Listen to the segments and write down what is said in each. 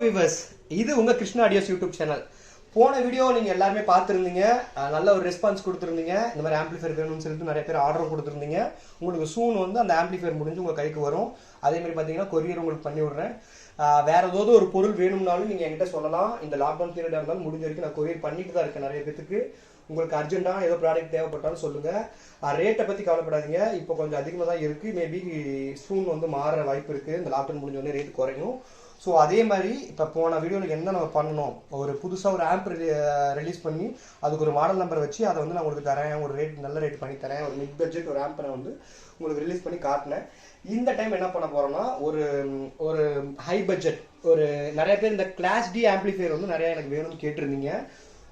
Viewers, இது உங்க Krishna audios YouTube channel. போன வீடியோ நீங்க எல்லாருமே பார்த்துருந்தீங்க. நல்ல ஒரு ரெஸ்பான்ஸ் கொடுத்துருந்தீங்க. இந்த மாதிரி ஆம்பிளிஃபையர் வேணும்னு சொல்லிட்டு நிறைய பேர் ஆர்டர் கொடுத்துருந்தீங்க. உங்களுக்கு சூன் வந்து அந்த ஆம்பிளிஃபையர் முடிஞ்சு உங்க கைக்கு வரும். அதே மாதிரி பார்த்தீங்கன்னா கொரியர் உங்களுக்கு பண்ணி விடுறேன். வேற ஏதாவது ஒரு பொருள் வேணும்னாலும் நீங்க என்கிட்ட சொல்லலாம். இந்த லாக்டவுன் பீரியடா இருந்தாலும் முடிஞ்ச வரைக்கும் நான் கொரியர் பண்ணிட்டு தான் இருக்கேன் நிறைய பேருக்கு. உங்களுக்கு அர்ஜென்ட்டாக ஏதோ ப்ராடக்ட் தேவைப்பட்டாலும் சொல்லுங்க. ரேட்டை பற்றி கவலைப்படாதீங்க. இப்போ கொஞ்சம் அதிகமாக தான் இருக்குது. மேபி சூன் வந்து மாற வாய்ப்பு இருக்குது. இந்த லாக்டவுன் முடிஞ்சோடனே ரேட் குறையும். ஸோ அதே மாதிரி இப்போ போன வீடியோவில் என்ன நம்ம பண்ணணும், ஒரு புதுசாக ஒரு ஆம்ப் ரிலீஸ் பண்ணி அதுக்கு ஒரு மாடல் நம்பர் வச்சு அதை வந்து நான் உங்களுக்கு தரேன், ஒரு ரேட் நல்ல ரேட் பண்ணி தரேன், ஒரு மிட் பட்ஜெட் ஒரு ஆம்பை வந்து உங்களுக்கு ரிலீஸ் பண்ணி காட்டினேன். இந்த டைம் என்ன பண்ண போகிறோம்னா ஒரு ஒரு ஹை பட்ஜெட், ஒரு நிறைய பேர் இந்த கிளாஸ் டி ஆம்பிளிஃபையர் வந்து நிறைய எனக்கு வேணும்னு கேட்டிருந்தீங்க.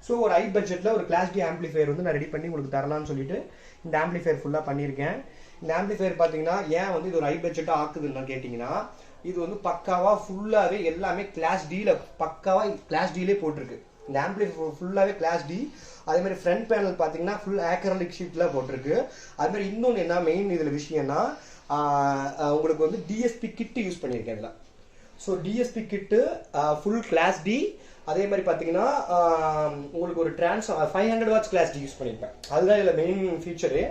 ஸோ ஒரு ஹை பட்ஜெட்டில் ஒரு கிளாஸ் டி ஆம்பிளிஃபையர் வந்து நான் ரெடி பண்ணி உங்களுக்கு தரலாம்னு சொல்லிட்டு இந்த ஆம்பிளிஃபையர் ஃபுல்லாக பண்ணியிருக்கேன். இந்த ஆம்பிளிஃபையர் பார்த்தீங்கன்னா ஏன் வந்து இது ஒரு ஹை பட்ஜெட்டாக ஆக்குதுன்னு கேட்டிங்கன்னா, இது வந்து பக்காவாக ஃபுல்லாகவே எல்லாமே கிளாஸ் டியில் பக்காவாக கிளாஸ் டிலே போட்டிருக்கு. இந்த ஆம்பிளிஃபையர் ஃபுல்லாகவே கிளாஸ் டி. அதே மாதிரி ஃப்ரண்ட் பேனல் பார்த்தீங்கன்னா ஃபுல் ஆக்ரலிக் ஷீட்டில் போட்டிருக்கு. அது மாதிரி இன்னொன்று என்ன மெயின் இதில் விஷயம்னா, உங்களுக்கு வந்து டிஎஸ்பி கிட்டு யூஸ் பண்ணியிருக்கேன் இதில். ஸோ டிஎஸ்பி கிட்டு ஃபுல் கிளாஸ் டி. அதே மாதிரி பார்த்தீங்கன்னா உங்களுக்கு ஒரு 500 வாட்ஸ் கிளாஸ் டி யூஸ் பண்ணியிருப்பேன். அதுதான் இதில் மெயின் ஃபீச்சரு.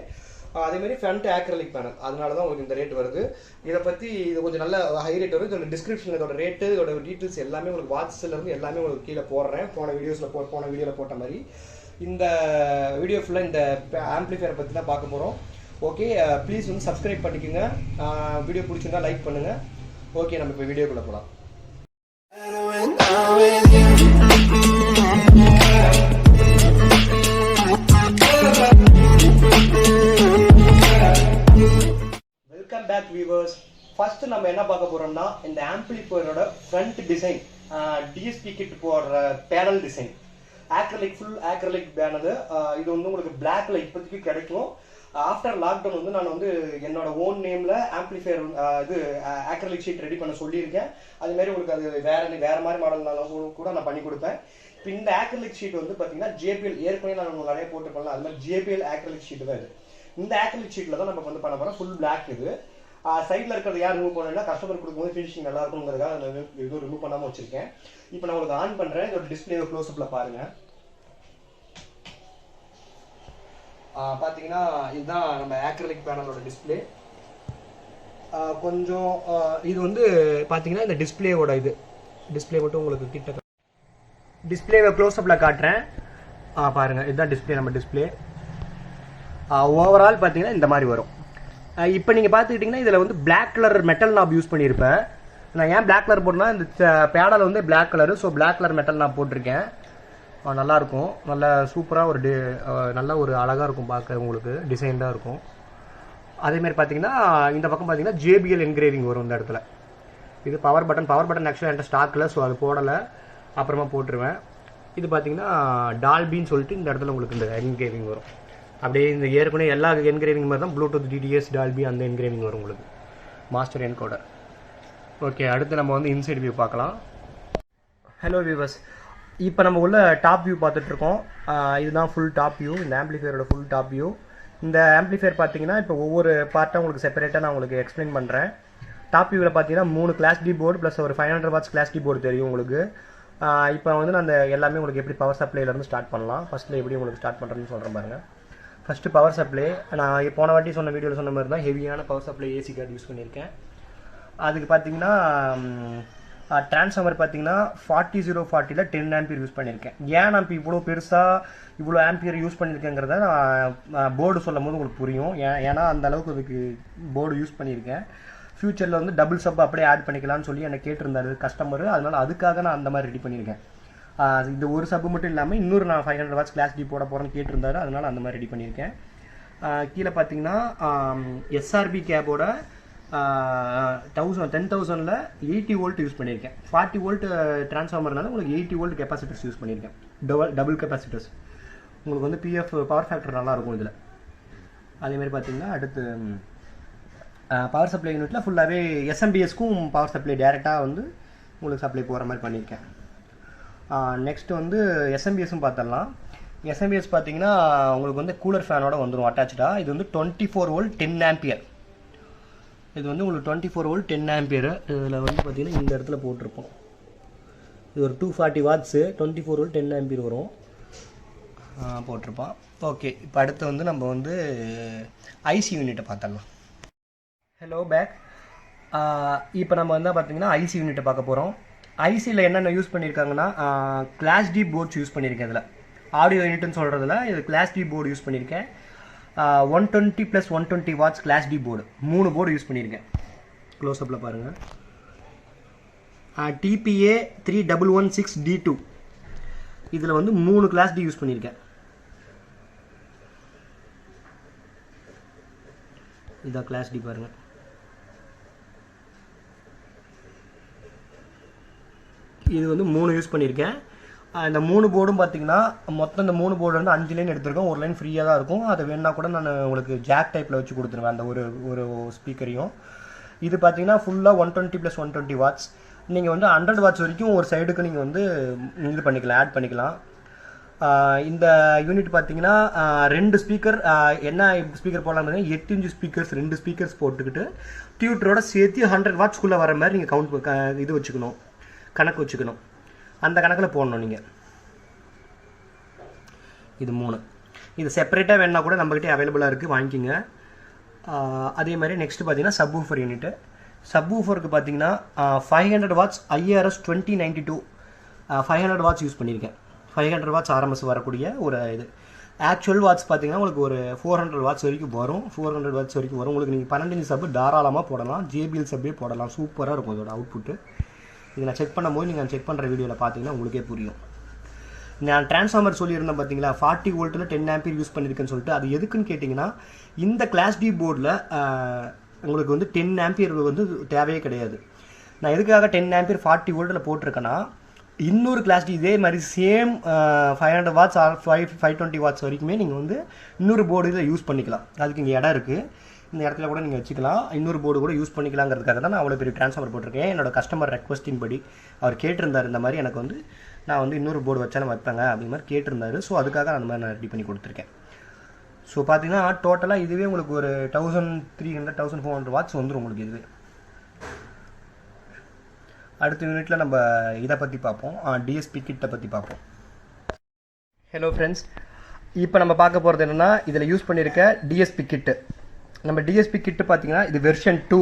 அதே மாதிரி ஃப்ரண்ட் ஆக்ரலிக் பேனல். அதனால தான் உங்களுக்கு இந்த ரேட் வருது. இதை பற்றி இது கொஞ்சம் நல்ல ஹை ரேட் வருது. இதோட டிஸ்கிரிப்ஷன், இதோட ரேட்டு, இதோட டீட்டெயில்ஸ் எல்லாமே உங்களுக்கு வாட்ஸ்லேருந்து எல்லாமே உங்களுக்கு கீழே போடுறேன். போன வீடியோவில் போட்ட மாதிரி இந்த வீடியோ ஃபுல்லாக இந்த ஆம்பிளிஃபையரை பற்றி தான் பார்க்க போகிறோம். ஓகே, ப்ளீஸ் வந்து சப்ஸ்கிரைப் பண்ணிக்கோங்க. வீடியோ பிடிச்சிருந்தா லைக் பண்ணுங்கள். ஓகே, நம்ம இப்போ வீடியோக்குள்ளே போகலாம். Welcome back viewers. ஃபர்ஸ்ட் நம்ம என்ன பார்க்க போறோம்னா, இந்த ஆம்பிளிஃபையரோட ஃப்ரண்ட் டிசைன், டிஎஸ்பி கிட் போடுற panel design. Acrylic, full acrylic panel. இது வந்து உங்களுக்கு பிளாக்ல இப்போதைக்கு கிடைக்கும். ஆஃப்டர் லாக்டவுன் வந்து நான் வந்து என்னோட ஓன் நேம்ல ஆம்பிளிஃபையர் இது ஆக்ரலிக் ஷீட் ரெடி பண்ண சொல்லியிருக்கேன். அது மாதிரி உங்களுக்கு அது வேற மாதிரி மாடல்னாலும் கூட நான் பண்ணி கொடுப்பேன். இப்போ இந்த ஆக்ரலிக் ஷீட் வந்து பார்த்தீங்கன்னா ஜேபிஎல், ஏற்கனவே நான் உங்களுக்கு நிறைய போட்டுருப்பேன். அது மாதிரி ஜேபிஎல் ஆக்ரலிக் ஷீட் தான் இது. இந்த ஆக்ரலிக் ஷீட்டில் தான் நம்ம வந்து பண்ண போகிறோம். ஃபுல் பிளாக் இது. சைடில் இருக்கிறது யார் ரிமூவ் பண்ணா கஸ்டமர் கொடுக்கும்போது ஃபினிஷிங் நல்லா இருக்குங்கிறதுக்காக நான் எதுவும் ரிமூவ் பண்ணாமல் வச்சிருக்கேன். இப்போ நான் உங்களுக்கு ஆன் பண்ணுறேன். இதோட டிஸ்பிளே க்ளோஸ்அப்பில் பாருங்கள். பார்த்தீங்கன்னா இதுதான் நம்ம ஆக்ரலிக் பேனலோட டிஸ்பிளே. கொஞ்சம் இது வந்து பார்த்தீங்கன்னா இந்த டிஸ்பிளேவோட டிஸ்பிளே மட்டும் உங்களுக்கு கிட்ட டிஸ்பிளேவை க்ளோஸ்அப்பில் காட்டுறேன். பாருங்கள், இதுதான் டிஸ்பிளே, நம்ம டிஸ்பிளே. ஓவரால் பார்த்தீங்கன்னா இந்த மாதிரி வரும். இப்போ நீங்கள் பார்த்துக்கிட்டிங்கன்னா இதில் வந்து black colour metal knob use பண்ணியிருப்பேன். நான் ஏன் பிளாக் கலர் போட்டேன்னா, இந்த பேனல் வந்து black colour. So black colour metal knob போட்டிருக்கேன். நல்லாயிருக்கும், நல்லா சூப்பராக ஒரு நல்ல ஒரு அழகாக இருக்கும் பார்க்க, உங்களுக்கு டிசைன்டாக இருக்கும். அதேமாதிரி பார்த்தீங்கன்னா இந்த பக்கம் பார்த்தீங்கன்னா ஜேபிஎல் என்கிரேவிங் வரும் இந்த இடத்துல. இது பவர் பட்டன் ஆக்சுவலாக என்கிட்ட ஸ்டாக்கில், ஸோ அது போடலை, அப்புறமா போட்டுருவேன். இது பார்த்தீங்கன்னா டால்பின்னு சொல்லிட்டு இந்த இடத்துல உங்களுக்கு இந்த என்கிரேவிங் வரும். அப்படியே இந்த ஏற்கனவே எல்லா என்கிரேவிங் மாதிரி தான் ப்ளூடூத், டிடிஎஸ், டால்பி அந்த என்கிரேவிங் வரும் உங்களுக்கு. Master encoder. ஓகே, அடுத்து நம்ம வந்து இன்சைட் வியூ பார்க்கலாம். ஹலோ வியூவர்ஸ், இப்போ நம்ம உள்ள டாப் வியூ பார்த்துட்ருக்கோம். இதுதான் ஃபுல் டாப் வியூ, இந்த ஆம்பிளிஃபையரோட ஃபுல் டாப் வியூ. இந்த ஆம்பிளிஃபையர் பார்த்தீங்கன்னா இப்போ ஒவ்வொரு பார்ட்டாக உங்களுக்கு செப்பரேட்டாக நான் உங்களுக்கு எக்ஸ்பிளைன் பண்ணுறேன். டாப் வியூவில் பார்த்தீங்கன்னா 3 கிளாஸ் டி போர்டு ப்ளஸ் ஒரு 500 வாட்ஸ் கிளாஸ் டி போர்டு தெரியும் உங்களுக்கு. இப்போ வந்து நான் அந்த எல்லாமே உங்களுக்கு எப்படி பவர் சப்ளைலேருந்து ஸ்டார்ட் பண்ணலாம், ஃபஸ்ட்டில் எப்படி உங்களுக்கு ஸ்டார்ட் பண்ணுறேன்னு சொல்கிறேன் பாருங்கள். First power supply. நான் போன வாட்டி சொன்ன வீடியோவில் சொன்ன மாதிரி தான் ஹெவியான power supply AC card use பண்ணியிருக்கேன். அதுக்கு பார்த்தீங்கன்னா டிரான்ஸ்ஃபார்மர் பார்த்தீங்கன்னா 40-040 10 ஆம்பியர் யூஸ் பண்ணியிருக்கேன். ஏன் நான் இப்போ இவ்வளோ பெருசாக இவ்வளோ ஆம்பியர் யூஸ் பண்ணியிருக்கேங்கிறத நான் போர்டு சொல்லும் போது உங்களுக்கு புரியும். ஏன்னா அந்த அளவுக்கு அதுக்கு போர்டு யூஸ் பண்ணியிருக்கேன். ஃப்யூச்சரில் வந்து டபுள் சப் அப்படியே ஆட் பண்ணிக்கலாம்னு சொல்லி என்னை கேட்டிருந்தாரு கஸ்டமர். அதனால் அதுக்காக நான் அந்த மாதிரி ரெடி பண்ணியிருக்கேன். இந்த ஒரு சப்பு மட்டும் இல்லாமல் இன்னொரு நான் 500 வாட்ஸ் கிளாஸ் டி போட போகிறேன்னு கேட்டிருந்தாரு. அதனால் அந்த மாதிரி ரெடி பண்ணியிருக்கேன். கீழே பார்த்தீங்கன்னா எஸ்ஆர்பி கேபோட 10,000ல் 80 வோல்ட் யூஸ் பண்ணியிருக்கேன். 40 வோல்ட் டிரான்ஸ்ஃபார்மர்னால உங்களுக்கு 80 வோல்ட் கெப்பாசிட்டர்ஸ் யூஸ் பண்ணியிருக்கேன். Double capacitors. உங்களுக்கு வந்து பிஎஃப் பவர் ஃபேக்டர் நல்லாயிருக்கும் இதில். அதேமாதிரி பார்த்தீங்கன்னா அடுத்து பவர் சப்ளை யூனிட்டில் ஃபுல்லாகவே எஸ்எம்பிஎஸ்க்கும் பவர் சப்ளை டேரெக்டாக வந்து உங்களுக்கு சப்ளை போகிற மாதிரி பண்ணியிருக்கேன். நெக்ஸ்ட் வந்து எஸ்எம்பிஎஸும் பார்த்துடலாம். எஸ்எம்பிஎஸ் பார்த்தீங்கன்னா உங்களுக்கு வந்து கூலர் ஃபேனோட வந்துடும் அட்டாச்சாக. இது வந்து 24 வோல்ட் 10 ஆம்பியர். இது வந்து உங்களுக்கு 24 வோல்ட் 10 ஆம்பியர். இதில் வந்து பார்த்தீங்கன்னா இந்த இடத்துல போட்டிருப்போம். இது ஒரு 240 வாட்ஸு 24 வோல்ட் 10 ஆம்பியர் வரும் போட்டிருப்பான். ஓகே, இப்போ அடுத்து வந்து நம்ம வந்து ஐசி யூனிட்டை பார்த்துடலாம். Hello back. இப்போ நம்ம வந்து பார்த்தீங்கன்னா ஐசி யூனிட்டை பார்க்க போகிறோம். ஐசியில் என்னென்ன யூஸ் பண்ணியிருக்காங்கன்னா கிளாஸ் டி போர்ட்ஸ் யூஸ் பண்ணியிருக்கேன். இதில் ஆடியோ யூனிட்னு சொல்கிறதுல இது கிளாஸ் டி போர்டு யூஸ் பண்ணியிருக்கேன். 120 + 120 watts class D board 3 board use பண்ணியிருக்கேன். க்ளோஸ்அப்பில் பாருங்கள். TPA 3116D2 இதில் வந்து 3 கிளாஸ் டி யூஸ் பண்ணியிருக்கேன். இதான் கிளாஸ் டி பாருங்கள். இது வந்து 3 யூஸ் பண்ணியிருக்கேன். இந்த 3 போர்டும் பார்த்தீங்கன்னா மொத்தம் இந்த 3 போர்டு வந்து 5 லைன் எடுத்திருக்கோம். ஒரு லைன் ஃப்ரீயாக தான் இருக்கும். அதை வேணா கூட நான் உங்களுக்கு ஜாக் டைப்பில் வச்சு கொடுத்துருவேன் அந்த ஒரு ஸ்பீக்கரையும். இது பார்த்தீங்கன்னா ஃபுல்லாக 120 + 120 வாட்ஸ். நீங்கள் வந்து 100 வாட்ஸ் வரைக்கும் ஒரு சைடுக்கு நீங்கள் வந்து இது பண்ணிக்கலாம், ஆட் பண்ணிக்கலாம். இந்த யூனிட் பார்த்தீங்கன்னா 2 ஸ்பீக்கர், என்ன ஸ்பீக்கர் போடலாம் பார்த்தீங்கன்னா 8 இன்ச் ஸ்பீக்கர்ஸ், 2 ஸ்பீக்கர்ஸ் போட்டுக்கிட்டு டியூட்டரோட சேர்த்து 100 வாட்ஸ்க்குள்ளே வர மாதிரி நீங்கள் இது வச்சுக்கணும், கணக்கு வச்சுக்கணும். அந்த கணக்கில் போடணும் நீங்கள். இது 3. இது செப்பரேட்டாக வேணா கூட நம்மகிட்டே அவைலபிளாக இருக்குது, வாங்கிக்கிங்க. அதே மாதிரி நெக்ஸ்ட்டு பார்த்தீங்கன்னா சப்வூஃபர் யூனிட்டு. சப்வூஃபருக்கு பார்த்தீங்கன்னா 500 வாட்ஸ் IRS 2092 500 வாட்ஸ் யூஸ் பண்ணியிருக்கேன். 500 வாட்ஸ் RMS வரக்கூடிய ஒரு இது. ஆக்சுவல் வாட்ஸ் பார்த்தீங்கன்னா உங்களுக்கு ஒரு 400 வாட்ஸ் வரைக்கும் வரும். 400 வாட்ஸ் வரைக்கும் வரும். உங்களுக்கு நீங்கள் 12 இன்ச் சப்பு தாராளமாக போடலாம். JBL சப்பே போடலாம். சூப்பராக இருக்கும் இதோட அவுட்புட்டு. இதை நான் செக் பண்ணும்போது நீங்கள் செக் பண்ணுற வீடியோவில் பார்த்தீங்கன்னா உங்களுக்கே புரியும். நான் டிரான்ஸ்ஃபார்மர் சொல்லியிருந்தேன் பார்த்தீங்களா, 40 வோல்ட்டில் 10 ஆம்பியர் யூஸ் பண்ணியிருக்கேன்னு சொல்லிட்டு. அது எதுக்குன்னு கேட்டிங்கன்னா, இந்த கிளாஸ் டி போர்டில் உங்களுக்கு வந்து 10 ஆம்பியர் வந்து தேவையே கிடையாது. நான் எதுக்காக 10 ஆம்பியர் 40 வோல்ட்டில் போட்டிருக்கேன்னா, இன்னொரு கிளாஸ் டி இதே மாதிரி சேம் 500 வாட்ஸ் 520 வாட்ஸ் வரைக்குமே நீங்கள் வந்து இன்னொரு போர்டு இதில் யூஸ் பண்ணிக்கலாம். அதுக்கு இங்கே இடம் இருக்குது. இந்த இடத்துல கூட நீங்கள் வச்சுக்கலாம். இன்னொரு போர்டு கூட யூஸ் பண்ணிக்கலாங்கிறதுக்காக தான் நான் அவ்வளோ பெரிய ட்ரான்ஸ்ஃபார்மர் போட்டிருக்கேன். என்னோட கஸ்டமர் ரெக்வஸ்டின் படி அவர் கேட்டிருந்தார், இந்த மாதிரி எனக்கு வந்து நான் வந்து இன்னொரு போர்டு வச்சாலும் வைப்பேங்க அப்படிங்கிற மாதிரி கேட்டிருந்தாரு. ஸோ அதுக்காக அந்த மாதிரி நான் ரெடி பண்ணி கொடுத்துருக்கேன். ஸோ பார்த்தீங்கன்னா டோட்டலாக இதுவே உங்களுக்கு ஒரு 1300 1400 வாட்ஸ் வந்துடும் உங்களுக்கு இதுவே. அடுத்த யூனிட்டில் நம்ம இதை பற்றி பார்ப்போம், டிஎஸ்பி கிட்டை பற்றி பார்ப்போம். ஹலோ ஃப்ரெண்ட்ஸ், இப்போ நம்ம பார்க்க போகிறது என்னென்னா, இதில் யூஸ் பண்ணியிருக்க டிஎஸ்பி கிட்டு. நம்ம டிஎஸ்பி கிட்டு பார்த்தீங்கன்னா இது வெர்ஷன் 2.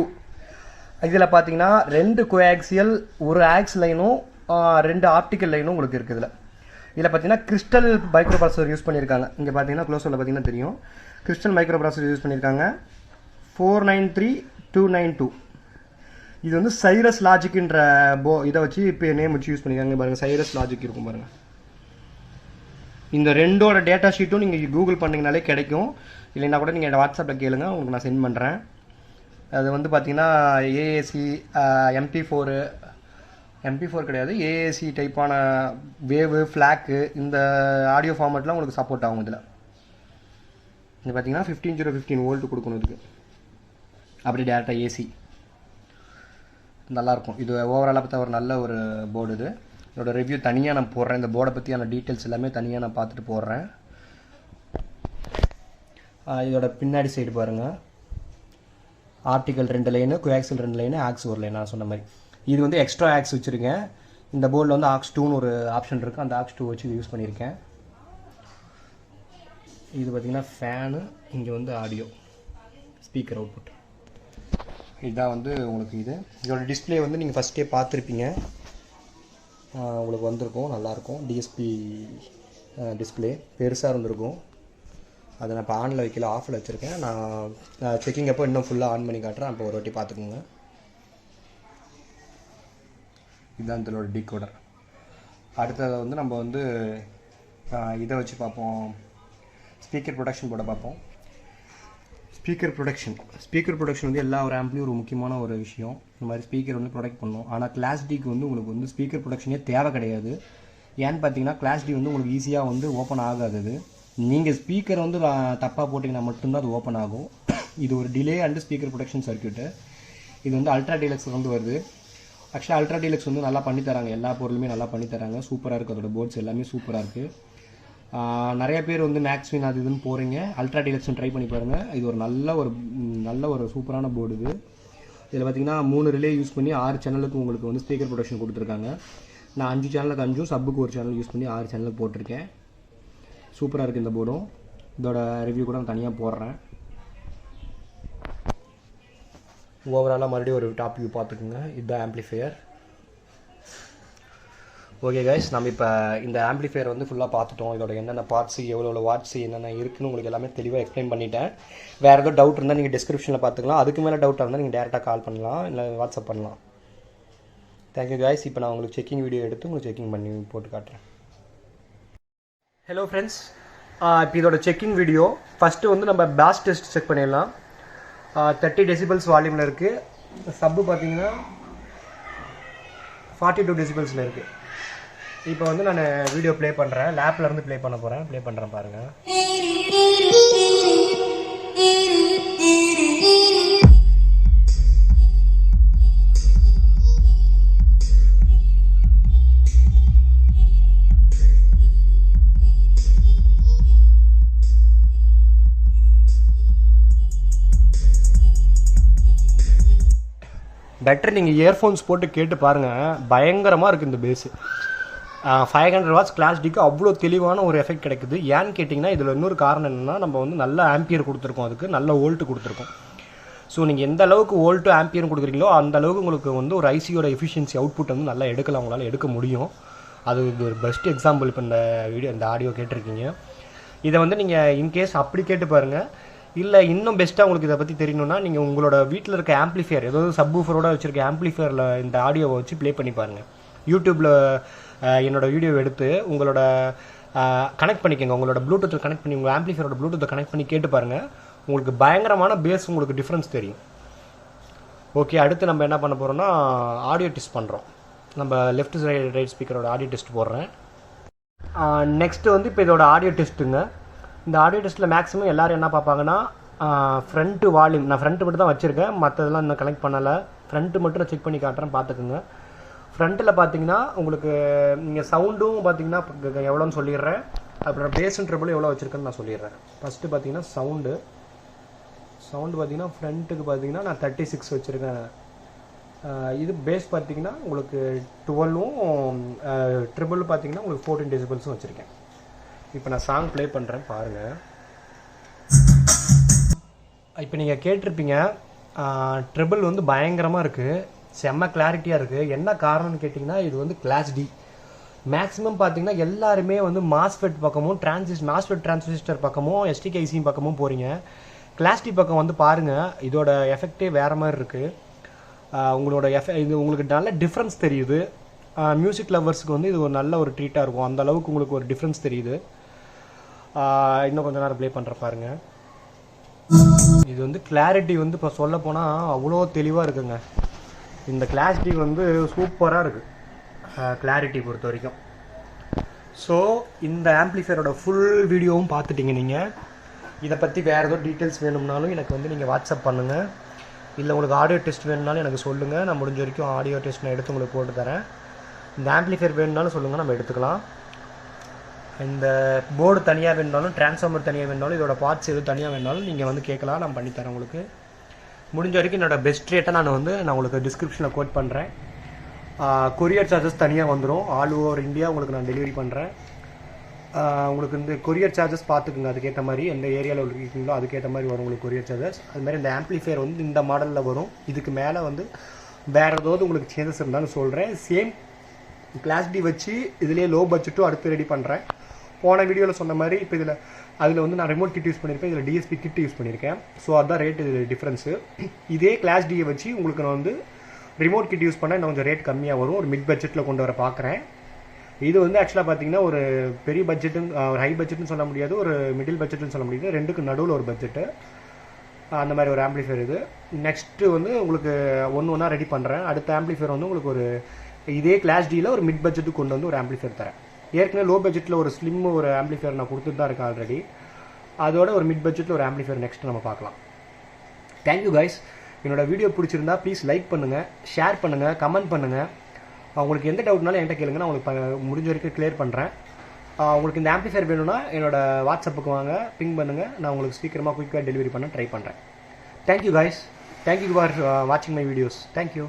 இதில் பார்த்தீங்கன்னா 2 கோஆக்சியல், ஒரு ஆக்ஸ் லைனும் 2 ஆப்டிக்கல் லைனும் உங்களுக்கு இருக்குது. இதில் பார்த்தீங்கன்னா கிறிஸ்டல் மைக்ரோ ப்ராசஸர் யூஸ் பண்ணியிருக்காங்க. இங்கே பார்த்தீங்கன்னா க்ளோஸில் பார்த்தீங்கன்னா தெரியும், கிறிஸ்டல் மைக்ரோ ப்ராசஸர் யூஸ் பண்ணியிருக்காங்க. 493292 இது வந்து சைரஸ் லாஜிக்ன்ற இதை வச்சு இப்போ நேம் வச்சு யூஸ் பண்ணியிருக்காங்க. பாருங்கள், சைரஸ் லாஜிக் இருக்கும் பாருங்கள். இந்த 2ஓட டேட்டா ஷீட்டும் நீங்கள் கூகுள் பண்ணிங்கனாலே கிடைக்கும். இல்லைன்னா கூட நீங்கள் வாட்ஸ்அப்பில் கேளுங்க, உங்களுக்கு நான் சென்ட் பண்ணுறேன். அது வந்து பார்த்தீங்கன்னா ஏஏசி MP4 கிடையாது, ஏஏசி டைப்பான வேவு ஃப்ளாக்கு இந்த ஆடியோ ஃபார்மேட்லாம் உங்களுக்கு சப்போர்ட் ஆகும். இதில் இது பார்த்தீங்கன்னா 15015 வோல்ட் கொடுக்கணும் இதுக்கு. அப்படி டேரெக்டாக ஏசி நல்லாயிருக்கும். இது ஓவராலாக பார்த்தா ஒரு நல்ல ஒரு போர்டு. இது இதோட ரிவ்யூ தனியாக நான் போடுறேன். இந்த போர்டை பற்றியான டீட்டெயில்ஸ் எல்லாமே தனியாக நான் பார்த்துட்டு போடுறேன். இதோட பின்னாடி சைடு பாருங்கள், optical 2 line, coaxial 2 line, aux 1 line. நான் சொன்ன மாதிரி இது வந்து எக்ஸ்ட்ரா ஆக்ஸ் வச்சுருக்கேன். இந்த போர்டில் வந்து AUX 2ன்னு ஒரு ஆப்ஷன் இருக்குது. அந்த AUX 2 வச்சு இது யூஸ் பண்ணியிருக்கேன். இது பார்த்திங்கன்னா ஃபேனு, இங்கே வந்து ஆடியோ ஸ்பீக்கர் அவுட்புட். இதுதான் வந்து உங்களுக்கு இதோட டிஸ்பிளே வந்து நீங்கள் ஃபஸ்ட்டே பார்த்துருப்பீங்க, உங்களுக்கு வந்திருக்கும், நல்லாயிருக்கும். டிஎஸ்பி டிஸ்பிளே பெருசாக இருந்திருக்கும். அதை நான் இப்போ ஆனில் வைக்கல, ஆஃபில் வச்சுருக்கேன். நான் செக்கிங் அப்போ இன்னும் ஃபுல்லாக ஆன் பண்ணி காட்டுறேன், அப்போ ஒரு வாட்டி பார்த்துக்குங்க. இதுதான் இதோட டீகோடர். அடுத்தது வந்து நம்ம வந்து இதை வச்சு பார்ப்போம், ஸ்பீக்கர் ப்ரொடக்ஷன் போட பார்ப்போம். ஸ்பீக்கர் ப்ரொடக்ஷன் வந்து எல்லா ஒரு ஆம்ப்லேயும் ஒரு முக்கியமான ஒரு விஷயம். இந்த மாதிரி ஸ்பீக்கர் வந்து ப்ரொடக்ட் பண்ணணும். ஆனால் கிளாஸ் டிக்கு வந்து உங்களுக்கு வந்து ஸ்பீக்கர் ப்ரொடக்ஷனே தேவை கிடையாது. ஏன்னு பார்த்தீங்கன்னா கிளாஸ் டி வந்து உங்களுக்கு ஈஸியாக வந்து ஓப்பன் ஆகாது. அது நீங்கள் ஸ்பீக்கர் வந்து தப்பாக போட்டிங்கன்னா மட்டும்தான் அது ஓப்பன் ஆகும். இது ஒரு delay and speaker production circuit. இது வந்து அல்ட்ரா டீலக்ஸ் வந்து வருது. ஆக்சுவலாக அல்ட்ரா டீலக்ஸ் வந்து நல்லா பண்ணித்தராங்க, எல்லா பொருளுமே நல்லா பண்ணித்தராங்க. சூப்பராக இருக்குது, அதோட போர்ட்ஸ் எல்லாமே சூப்பராக இருக்குது. நிறைய பேர் வந்து மேக்ஸ்வின் அது இதுன்னு போகிறீங்க, அல்ட்ரா டீலக்ஸும் ட்ரை பண்ணி பாருங்கள். இது ஒரு நல்ல ஒரு சூப்பரான போர்டு. இது இதில் பார்த்தீங்கன்னா 3 ரிலே யூஸ் பண்ணி 6 சேனலுக்கு உங்களுக்கு வந்து ஸ்பீக்கர் ப்ரொடக்ஷன் கொடுத்துருக்காங்க. நான் 5 சேனலுக்கு 5 சப்புக்கு ஒரு சேனல் யூஸ் பண்ணி 6 சேனலுக்கு போட்டிருக்கேன். சூப்பராக இருக்குது இந்த போர்டும். இதோட ரிவ்யூ கூட நான் தனியாக போடுறேன். ஓவராலாக மறுபடியும் ஒரு டாப் வியூ பார்த்துக்குங்க. இதுதான் ஆம்ப்ளிஃபையர். ஓகே கைஸ், நம்ம இப்போ இந்த ஆம்ப்ளிஃபையர் வந்து ஃபுல்லாக பார்த்துட்டோம். இதோட என்னென்ன பார்ட்ஸு, எவ்வளோ வாட்ஸு, என்னென்ன இருக்குன்னு உங்களுக்கு எல்லாமே தெளிவாக எக்ஸ்பிளைன் பண்ணிட்டேன். வேறு ஏதோ டவுட் இருந்தால் நீங்கள் டிஸ்கிரிப்ஷனில் பார்த்துக்கலாம். அதுக்கு மேலே டவுட்டாக இருந்தால் நீங்கள் டேரெக்டாக கால் பண்ணலாம், இல்லை வாட்ஸ்அப் பண்ணலாம். Thank you guys. இப்போ நான் உங்களுக்கு செக்கிங் வீடியோ எடுத்து உங்களுக்கு செக்கிங் பண்ணி போட்டு காட்டுறேன். ஹலோ ஃப்ரெண்ட்ஸ், இப்போ இதோட செக்கிங் வீடியோ. ஃபஸ்ட்டு வந்து நம்ம பேஸ் டெஸ்ட் செக் பண்ணிடலாம். 30 டெசிபல்ஸ் வால்யூமில் இருக்குது. சப்பு பார்த்தீங்கன்னா 42 டெசிபல்ஸில் இருக்குது. இப்போ வந்து நான் வீடியோ ப்ளே பண்ணுறேன். லேப்பில் இருந்து ப்ளே பண்ண போகிறேன். ப்ளே பண்ணுறேன் பாருங்கள். பெட்டர் நீங்கள் இயர்ஃபோன்ஸ் போட்டு கேட்டு பாருங்கள். பயங்கரமாக இருக்குது இந்த பேஸு. 500 வாட்ஸ் கிளாஸ் டிக்கு அவ்வளோ தெளிவான ஒரு எஃபெக்ட் கிடைக்குது. ஏன்னு கேட்டிங்கன்னா இதில் இன்னொரு காரணம் என்னென்னா, நம்ம வந்து நல்ல ஆம்பியர் கொடுத்துருக்கோம், அதுக்கு நல்ல வோல்ட்டு கொடுத்துருக்கோம். ஸோ நீங்கள் எந்த அளவுக்கு வோல்ட்டு ஆம்பியர் கொடுக்குறீங்களோ அந்த அளவுக்கு உங்களுக்கு வந்து ஒரு ஐசியோட எஃபிஷியன்சி அவுட்புட் வந்து நல்லா எடுக்கலாம், உங்களால் எடுக்க முடியும். அது ஒரு பெஸ்ட் எக்ஸாம்பிள். இப்போ இந்த ஆடியோ கேட்டிருக்கீங்க. இதை வந்து நீங்கள் இன்கேஸ் அப்படி கேட்டு பாருங்கள். இல்லை இன்னும் பெஸ்ட்டாக உங்களுக்கு இதை பற்றி தெரியணுன்னா, நீங்கள் உங்களோட வீட்டில் இருக்க ஆம்ப்ளிஃபையர், ஏதாவது சப்வூஃபரோட வச்சுருக்க ஆம்ப்ளிஃபையரில் இந்த ஆடியோவை வச்சு ப்ளே பண்ணி பாருங்கள். யூடியூப்பில் என்னோடய வீடியோவை எடுத்து உங்களோட கனெக்ட் பண்ணிக்கோங்க. உங்களோட ப்ளூடூத்தில் கனெக்ட் பண்ணி, உங்கள் ஆம்ப்ளிஃபையரோட ப்ளூடூத்தை கனெக்ட் பண்ணி கேட்டு பாருங்கள். உங்களுக்கு பயங்கரமான பேஸ், உங்களுக்கு டிஃப்ரென்ஸ் தெரியும். ஓகே, அடுத்து நம்ம என்ன பண்ண போகிறோம்னா ஆடியோ டெஸ்ட் பண்ணுறோம். நம்ம லெஃப்ட் ரைட் ஸ்பீக்கரோட ஆடியோ டெஸ்ட் போடுறேன். நெக்ஸ்ட்டு வந்து இப்போ இதோட ஆடியோ டெஸ்ட்டுங்க. இந்த ஆடியோ டெஸ்ட்டில் மேக்ஸிமம் எல்லோரும் என்ன பார்ப்பாங்கன்னா, ஃப்ரண்ட்டு வால்யூம். நான் ஃப்ரண்ட்டு மட்டும் தான் வச்சுருக்கேன், மற்றதெல்லாம் இன்னும் கனெக்ட் பண்ணலை. ஃப்ரண்ட்டு மட்டும் நான் செக் பண்ணி காட்டுறேன், பார்த்துக்குங்க. ஃப்ரண்ட்டில் பார்த்தீங்கன்னா உங்களுக்கு நீங்கள் சவுண்டும் பார்த்தீங்கன்னா எவ்வளோன்னு சொல்லிடுறேன். அப்புறம் பேஸ் அண்ட் ட்ரிபிள் எவ்வளோ வச்சுருக்கேன்னு நான் சொல்லிடுறேன். ஃபஸ்ட்டு பார்த்தீங்கன்னா சவுண்டு பார்த்தீங்கன்னா ஃப்ரண்ட்டுக்கு பார்த்தீங்கன்னா நான் 36 வச்சுருக்கேன். இது பேஸ் பார்த்தீங்கன்னா உங்களுக்கு 12ம், ட்ரிபிள் பார்த்தீங்கன்னா உங்களுக்கு 14 டெசிபல்ஸும் வச்சுருக்கேன். இப்போ நான் சாங் ப்ளே பண்ணுறேன் பாருங்கள். இப்போ நீங்கள் கேட்டிருப்பீங்க, ட்ரிபிள் வந்து பயங்கரமாக இருக்குது, செம்ம கிளாரிட்டியாக இருக்குது. என்ன காரணம்னு கேட்டிங்கன்னா, இது வந்து கிளாஸ் டி. மேக்ஸிமம் பார்த்தீங்கன்னா எல்லாருமே வந்து மாஸ்ஃபெட் பக்கமும் மாஸ்ஃபெட் டிரான்சிஸ்டர் பக்கமும் STK-IC பக்கமும் போகிறீங்க. கிளாஸ் டி பக்கம் வந்து பாருங்கள், இதோட எஃபெக்டே வேறு மாதிரி இருக்குது. உங்களோட இது உங்களுக்கு நல்ல டிஃப்ரென்ஸ் தெரியுது. மியூசிக் லவர்ஸுக்கு வந்து இது ஒரு நல்ல ஒரு ட்ரீட்டாக இருக்கும். அந்த அளவுக்கு உங்களுக்கு ஒரு டிஃப்ரென்ஸ் தெரியுது. இன்னும் கொஞ்சம் நேரம் ப்ளே பண்ணுற பாருங்கள். இது வந்து கிளாரிட்டி வந்து இப்போ சொல்ல போனால் அவ்வளோ தெளிவாக இருக்குங்க. இந்த கிளாஸ் டி வந்து சூப்பராக இருக்குது கிளாரிட்டி பொறுத்த வரைக்கும். ஸோ இந்த ஆம்ப்ளிஃபையரோட ஃபுல் வீடியோவும் பார்த்துட்டிங்க. நீங்கள் இதை பற்றி வேறு ஏதோ டீட்டெயில்ஸ் வேணும்னாலும் எனக்கு வந்து நீங்கள் வாட்ஸ்அப் பண்ணுங்கள். இல்லை உங்களுக்கு ஆடியோ டெஸ்ட் வேணும்னாலும் எனக்கு சொல்லுங்கள். நான் முடிஞ்ச வரைக்கும் ஆடியோ டெஸ்ட் நான் எடுத்து உங்களுக்கு போட்டு தரேன். இந்த ஆம்ப்ளிஃபையர் வேணும்னாலும் சொல்லுங்கள், நம்ம எடுத்துக்கலாம். இந்த போர்டு தனியாக வேணுனாலும், டிரான்ஸ்ஃபார்மர் தனியாக வேணுனாலும், இதோட பார்ட்ஸ் எதுவும் தனியாக வேணுனாலும் நீங்கள் வந்து கேட்கலாம், நான் பண்ணித்தரேன் உங்களுக்கு. முடிஞ்ச வரைக்கும் என்னோடய பெஸ்ட் ரேட்டை நான் உங்களுக்கு டிஸ்கிரிப்ஷனில் கோட் பண்ணுறேன். கொரியர் சார்ஜஸ் தனியாக வந்துடும். ஆல் ஓவர் இந்தியா உங்களுக்கு நான் டெலிவரி பண்ணுறேன். உங்களுக்கு இந்த கொரியர் சார்ஜஸ் பார்த்துக்குங்க. அதுக்கேற்ற மாதிரி எந்த ஏரியாவில் இருக்கீங்களோ அதுக்கேற்ற மாதிரி வரும் உங்களுக்கு கொரியர் சார்ஜஸ். அதுமாதிரி இந்த ஆம்ப்ளிஃபையர் வந்து இந்த மாடலில் வரும். இதுக்கு மேலே வந்து வேறு ஏதாவது உங்களுக்கு சேஞ்சஸ் இருந்தாலும் சொல்கிறேன். சேம் கிளாஸ் டி வச்சு இதுலேயே லோ பட்ஜெட்டும் அடுத்து ரெடி பண்ணுறேன். போன வீடியோவில் சொன்ன மாதிரி இப்போ அதில் வந்து நான் ரிமோட் கிட் யூஸ் பண்ணியிருப்பேன், இதில் டிஎஸ்பி கிட் யூஸ் பண்ணியிருக்கேன். ஸோ அதுதான் ரேட் இதில் டிஃப்ரென்ஸு. இதே கிளாஸ் டியை வச்சு உங்களுக்கு நான் வந்து ரிமோட் கிட் யூஸ் பண்ணால் இன்னும் கொஞ்சம் ரேட் கம்மியாக வரும். ஒரு மிட் பட்ஜெட்டில் கொண்டு வர பார்க்குறேன். இது வந்து ஆக்சுவலாக பார்த்தீங்கன்னா ஒரு பெரிய பட்ஜெட்டுன்னு, ஒரு ஹை பட்ஜெட்னு சொல்ல முடியாது, ஒரு மிடில் பட்ஜெட்னு சொல்ல முடியாது. ரெண்டுக்கு நடுவில் ஒரு பட்ஜெட்டு, அந்த மாதிரி ஒரு ஆம்ப்ளிஃபையர் இது. நெக்ஸ்ட்டு வந்து உங்களுக்கு ஒன்றா ரெடி பண்ணுறேன். அடுத்த ஆம்ப்ளிஃபையர் வந்து உங்களுக்கு ஒரு இதே கிளாஸ் டியில் ஒரு மிட் பட்ஜெட்டுக்கு கொண்டு வந்து ஒரு ஆம்ப்ளிஃபையர் தரேன். ஏற்கனவே லோ பட்ஜெட்டில் ஒரு ஸ்லிம் ஒரு ஆம்ப்ளிஃபையர் நான் கொடுத்துட்டு தான் இருக்கேன் ஆல்ரெடி. அதோட ஒரு மிட் பட்ஜெட்டில் ஒரு ஆம்ப்ளிஃபையர் நெக்ஸ்ட் நம்ம பார்க்கலாம். Thank you guys. என்னோடய வீடியோ பிடிச்சிருந்தா ப்ளீஸ் லைக் பண்ணுங்கள், ஷேர் பண்ணுங்கள், கமெண்ட் பண்ணுங்கள். உங்களுக்கு எந்த டவுட்னாலும் என்கிட்ட கேளுங்க, நான் உங்களுக்கு முடிஞ்ச வரைக்கும் கிளியர் பண்ணுறேன். உங்களுக்கு இந்த ஆம்ப்ளிஃபையர் வேணும்னா என்னோடய வாட்ஸ்அப்புக்கு வாங்க, பிங் பண்ணுங்கள். நான் உங்களுக்கு சீக்கிரமாக குயிக்காக டெலிவரி பண்ண ட்ரை பண்ணுறேன். Thank you guys. தேங்க்யூ ஃபார் வாட்சிங் மை வீடியோஸ். தேங்க்யூ.